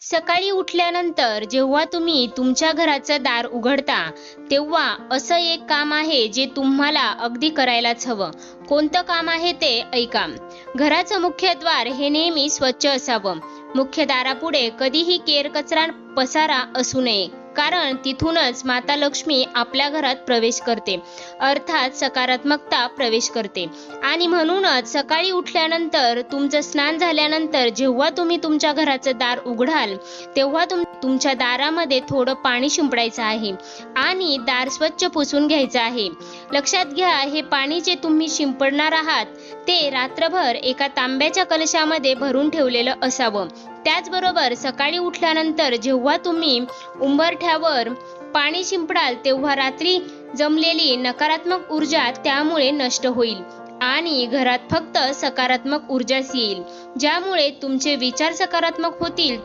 सकाळी उठल्यानंतर जेव्हा तुम्ही तुमच्या घराचं दार उघडता, तेव्हा असं एक काम आहे जे तुम्हाला अगदी करायलाच हवं. कोणतं काम आहे ते ऐका. घराचं मुख्य द्वार हे नेहमी स्वच्छ असावं. मुख्य दारापुढे कधीही केरकचरा, पसारा असू नये. कारण तिथूनच माता लक्ष्मी आपल्या घरात प्रवेश करते, अर्थात सकारात्मकता प्रवेश करते. आणि म्हणूनच सकाळी उठल्यानंतर, तुमचं स्नान झाल्यानंतर जेव्हा तुम्ही तुमच्या घराचं दार उघडाल, तेव्हा तुमच्या दारामध्ये थोडं पाणी शिंपडायचं आहे आणि दार स्वच्छ पुसून घ्यायचं आहे. लक्षात घ्या, हे पाणी जे तुम्ही शिंपडणार आहात ते रात्रभर एका तांब्याच्या कलशामध्ये भरून ठेवलेलं असावं. त्याचबरोबर सकाळी उठल्यानंतर जेव्हा तुम्ही उंबरठ्यावर पाणी शिंपडाल, तेव्हा रात्री जमलेली नकारात्मक ऊर्जा त्यामुळे नष्ट होईल आणि घरात फक्त सकारात्मक ऊर्जाच येईल, ज्यामुळे तुमचे विचार सकारात्मक होतील.